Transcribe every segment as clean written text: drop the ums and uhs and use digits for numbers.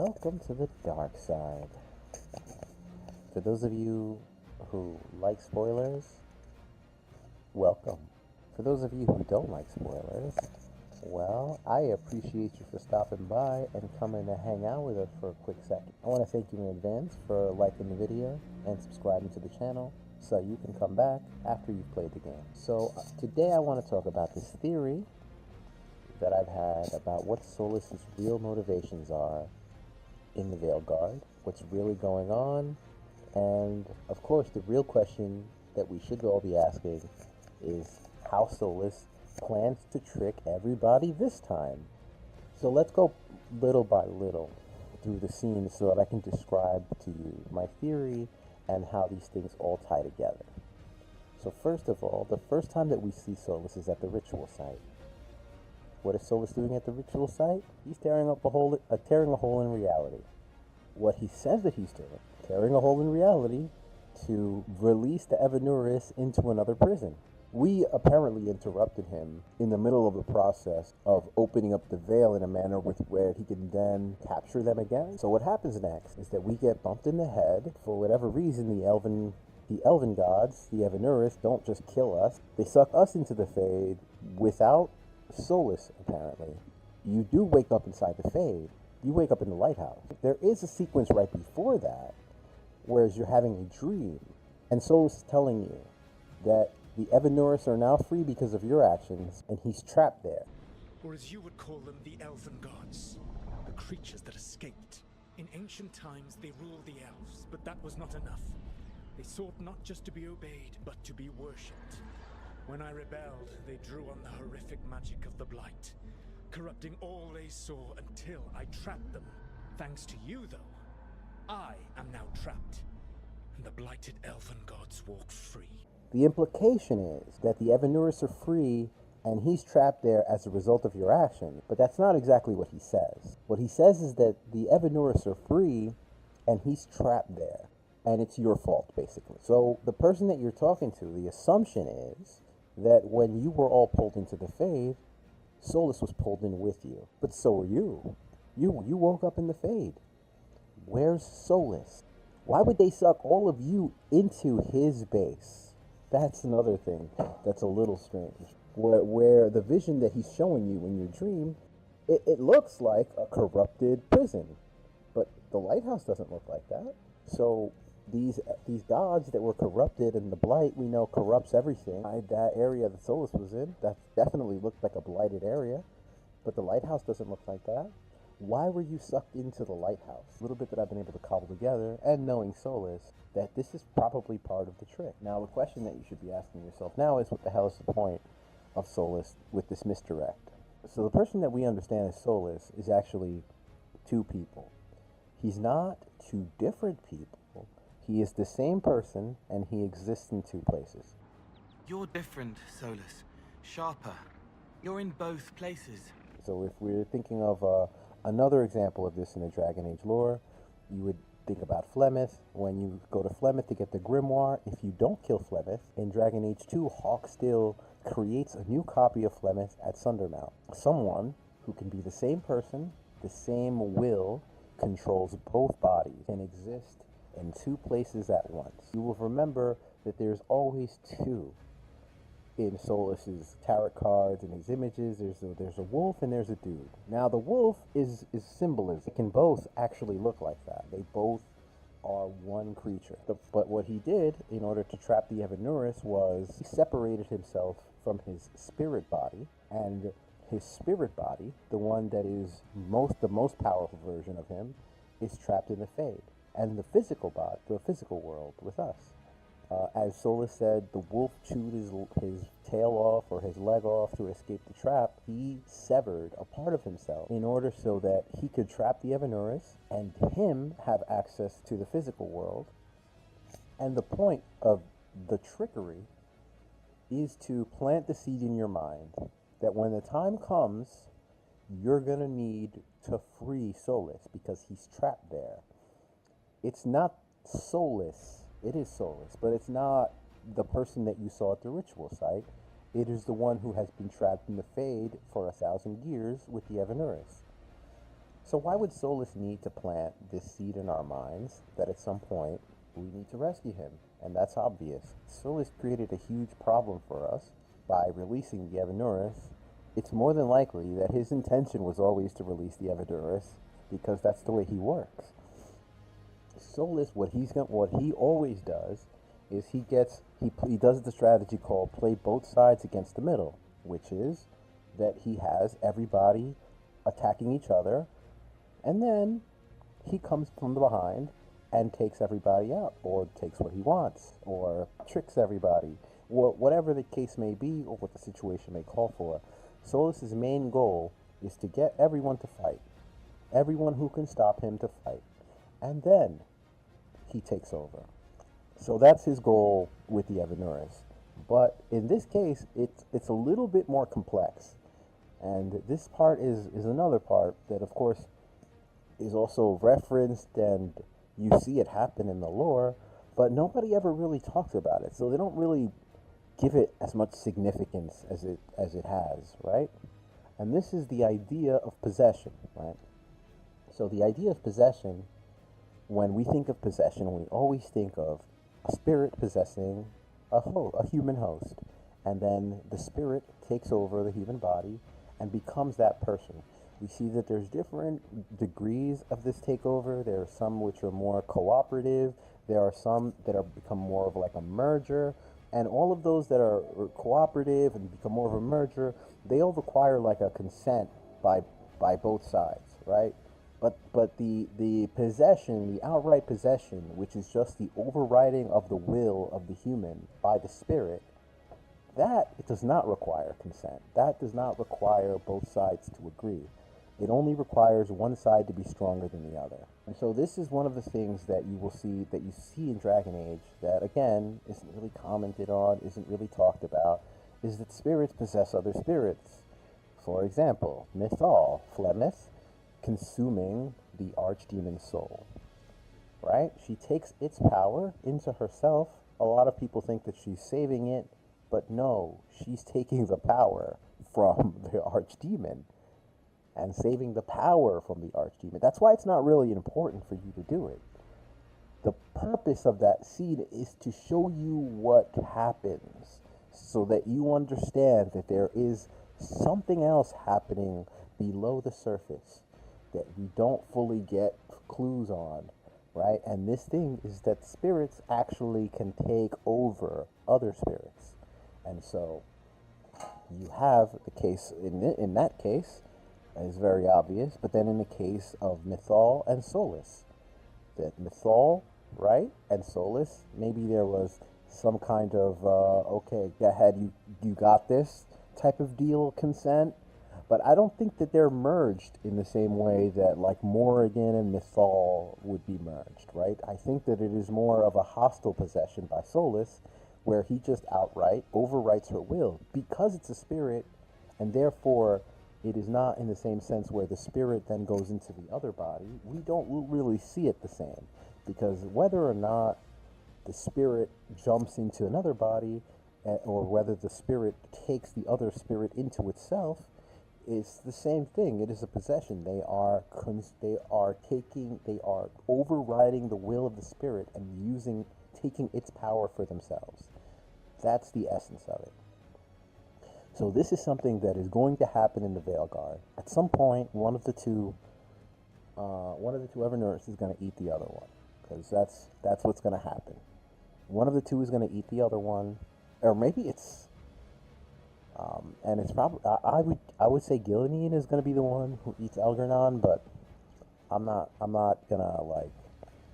Welcome to the dark side. For those of you who like spoilers, welcome. For those of you who don't like spoilers, well, I appreciate you for stopping by and coming to hang out with us for a quick second. I want to thank you in advance for liking the video and subscribing to the channel so you can come back after you've played the game. So today I want to talk about this theory that I've had about what SOLAS's real motivations are in the Veilguard, what's really going on, and of course the real question that we should all be asking is how SOLAS plans to trick everybody this time. So let's go little by little through the scenes so that I can describe to you my theory and how these things all tie together. So first of all, the first time that we see SOLAS is at the ritual site. What is SOLAS doing at the ritual site? He's tearing a hole in reality. What he says that he's doing, tearing a hole in reality to release the Evanuris into another prison. We apparently interrupted him in the middle of the process of opening up the veil in a manner where he can then capture them again. So what happens next is that we get bumped in the head. For whatever reason, the elven gods, the Evanuris, don't just kill us. They suck us into the Fade without SOLAS, apparently. You do wake up inside the Fade. You wake up in the lighthouse. There is a sequence right before that, whereas you're having a dream, and SOLAS is telling you that the Evanuris are now free because of your actions, and he's trapped there. Or as you would call them, the elven gods, the creatures that escaped. In ancient times, they ruled the elves, but that was not enough. They sought not just to be obeyed, but to be worshipped. When I rebelled, they drew on the horrific magic of the Blight, corrupting all they saw until I trapped them. Thanks to you, though, I am now trapped, and the blighted elven gods walk free. The implication is that the Evanuris are free and he's trapped there as a result of your action, but that's not exactly what he says. What he says is that the Evanuris are free and he's trapped there, and it's your fault, basically. So the person that you're talking to, the assumption is that when you were all pulled into the Fade, SOLAS was pulled in with you. But so were you. You woke up in the Fade. Where's SOLAS? Why would they suck all of you into his base? That's another thing that's a little strange. Where the vision that he's showing you in your dream, it looks like a corrupted prison. But the lighthouse doesn't look like that. So these gods that were corrupted, and the Blight we know corrupts everything. That area that SOLAS was in, that definitely looked like a blighted area, but the lighthouse doesn't look like that. Why were you sucked into the lighthouse? A little bit that I've been able to cobble together, and knowing SOLAS, that this is probably part of the trick. Now the question that you should be asking yourself now is, what the hell is the point of SOLAS with this misdirect? So the person that we understand as SOLAS is actually two people. He's not two different people. He is the same person, and he exists in two places. You're different, SOLAS. Sharper. You're in both places. So if we're thinking of another example of this in the dragonage lore, you would think about Flemeth. When you go to Flemeth to get the grimoire, if you don't kill Flemeth, in Dragonage 2, Hawk still creates a new copy of Flemeth at Sundermount. Someone who can be the same person, the same will, controls both bodies, can exist in two places at once. You will remember that there's always two in SOLAS's tarot cards and his images. There's a wolf and there's a dude. Now the wolf is symbolism. It can both actually look like that. They both are one creature. But what he did in order to trap the Evanuris was he separated himself from his spirit body, and his spirit body, the one that is the most powerful version of him, is trapped in the Fade. And the physical body, the physical world with us. As SOLAS said, the wolf chewed his tail off or his leg off to escape the trap. He severed a part of himself in order so that he could trap the Evanuris and him have access to the physical world. And the point of the trickery is to plant the seed in your mind that when the time comes, you're going to need to free SOLAS because he's trapped there. It's not SOLAS. It is SOLAS, but it's not the person that you saw at the ritual site. It is the one who has been trapped in the Fade for 1,000 years with the Evanuris. So why would Solus need to plant this seed in our minds that at some point we need to rescue him? And that's obvious. Solus created a huge problem for us by releasing the Avenurus. It's more than likely that his intention was always to release the Avenurus because that's the way he works. Solus, what he always does is he does the strategy called play both sides against the middle, which is that he has everybody attacking each other, and then he comes from behind and takes everybody out, or takes what he wants, or tricks everybody, or whatever the case may be, or what the situation may call for. Solus's main goal is to get everyone to fight, everyone who can stop him to fight, and then he takes over. So that's his goal with the Avenurus. But in this case, it's a little bit more complex. And this part is another part that, of course, is also referenced, and you see it happen in the lore, but nobody ever really talks about it. So they don't really give it as much significance as it has, right? And this is the idea of possession, right? So the idea of possession, when we think of possession, we always think of a spirit possessing a human host, and then the spirit takes over the human body and becomes that person. We see that there's different degrees of this takeover. There are some which are more cooperative. There are some that are become more of like a merger, and all of those that are cooperative and become more of a merger, they all require like a consent by both sides, right? But the possession, the outright possession, which is just the overriding of the will of the human by the spirit, that it does not require consent. That does not require both sides to agree. It only requires one side to be stronger than the other. And so this is one of the things that you see in Dragon Age that, again, isn't really commented on, isn't really talked about, is that spirits possess other spirits. For example, Mythal, Flemeth, consuming the archdemon's soul, right? She takes its power into herself. A lot of people think that she's saving it, but no, she's taking the power from the archdemon and saving the power from the archdemon. That's why it's not really important for you to do it. The purpose of that seed is to show you what happens so that you understand that there is something else happening below the surface that we don't fully get clues on, right? And this thing is that spirits actually can take over other spirits. And so you have the case, in that case, is very obvious, but then in the case of Mythal and Solus, that Mythal, right, and Solus, maybe there was some kind of, okay, go ahead, you got this type of deal, consent. But I don't think that they're merged in the same way that like Morrigan and Mythal would be merged, right? I think that it is more of a hostile possession by Solus, where he just outright overwrites her will because it's a spirit, and therefore it is not in the same sense where the spirit then goes into the other body. We don't really see it the same, because whether or not the spirit jumps into another body, or whether the spirit takes the other spirit into itself, it's the same thing. It is a possession. They are overriding the will of the spirit and taking its power for themselves. That's the essence of it. So this is something that is going to happen in the Veilguard. At some point, one of the two Avenurus is going to eat the other one, because that's what's going to happen. One of the two is going to eat the other one, or maybe it's. And it's probably, I would say Gillian is going to be the one who eats Elgernon, but I'm not gonna, like,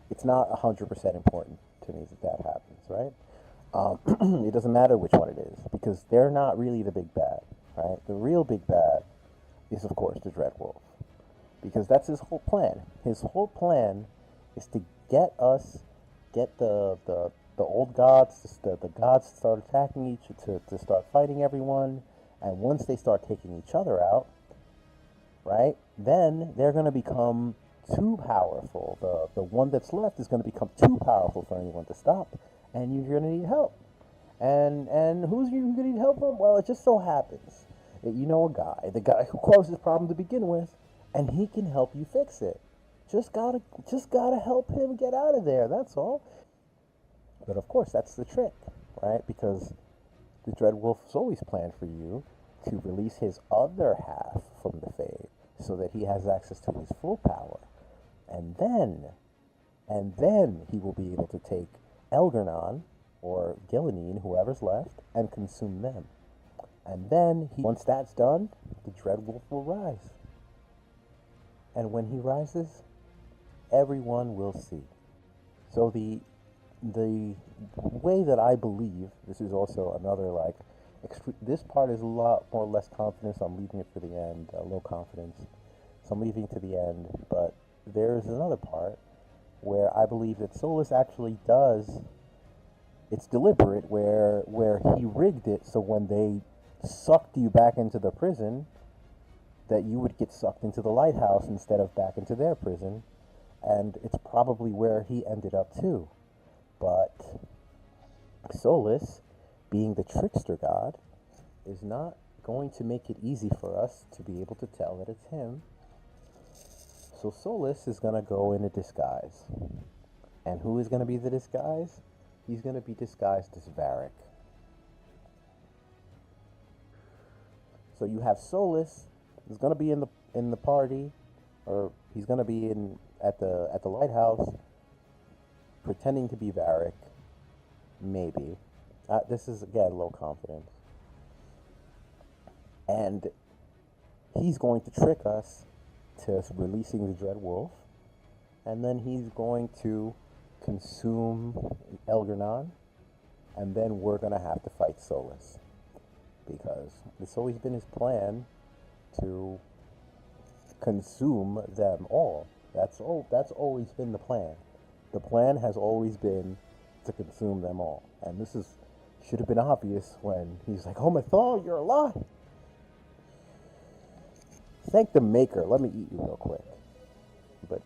it's not 100% important to me that happens, right? It doesn't matter which one it is, because they're not really the big bad, right? The real big bad is, of course, the Dread Wolf, because that's his whole plan. His whole plan is to get the old gods, the gods to start attacking to start fighting everyone, and once they start taking each other out, right, then they're going to become too powerful. The one that's left is going to become too powerful for anyone to stop, and you're going to need help. And who's you going to need help from? Well, it just so happens that you know the guy who caused this problem to begin with, and he can help you fix it. Just gotta help him get out of there, that's all. But of course, that's the trick, right? Because the Dreadwolf's always planned for you to release his other half from the Fade so that he has access to his full power. And then he will be able to take Elgernon or Gillenine, whoever's left, and consume them. And then, once that's done, the Dreadwolf will rise. And when he rises, everyone will see. So the way that I believe, this is also another, like, this part is a lot more or less confidence. I'm leaving it for the end, low confidence. So I'm leaving it to the end. But there's another part where I believe that SOLAS actually does, it's deliberate, where he rigged it so when they sucked you back into the prison, that you would get sucked into the lighthouse instead of back into their prison. And it's probably where he ended up too. But SOLAS, being the trickster god, is not going to make it easy for us to be able to tell that it's him. So SOLAS is going to go in a disguise. And who is going to be the disguise? He's going to be disguised as Varric. So you have SOLAS, is going to be in the party, or he's going to be at the lighthouse, pretending to be Varric, maybe. This is, again, low confidence. And he's going to trick us to releasing the Dreadwolf, and then he's going to consume Elgernon, and then we're going to have to fight SOLAS. Because it's always been his plan to consume them all. That's always been the plan. The plan has always been to consume them all. And this should have been obvious when he's like, "Oh, Mythal, you're alive." Thank the Maker. Let me eat you real quick. But,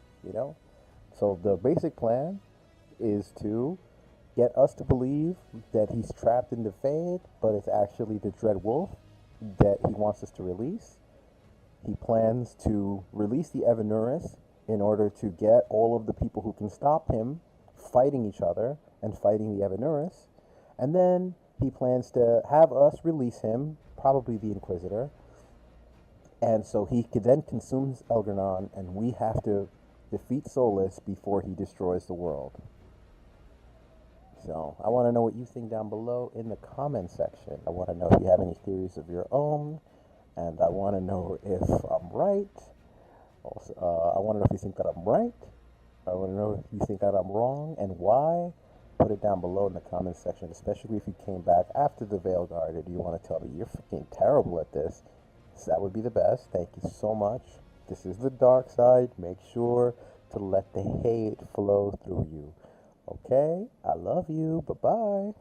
so the basic plan is to get us to believe that he's trapped in the Fade, but it's actually the Dreadwolf that he wants us to release. He plans to release the Evanuris in order to get all of the people who can stop him fighting each other and fighting the Evanuris. And then he plans to have us release him, probably the Inquisitor. And so he could then consume Elgernon, and we have to defeat SOLAS before he destroys the world. So I want to know what you think down below in the comment section. I want to know if you have any theories of your own, and I want to know if I'm right. Also, I want to know if you think that I'm right. I want to know if you think that I'm wrong, and why. Put it down below in the comment section, especially if you came back after the Veilguard and you want to tell me you're freaking terrible at this. So that would be the best. Thank you so much. This is the dark side. Make sure to let the hate flow through you. Okay? I love you. Bye-bye.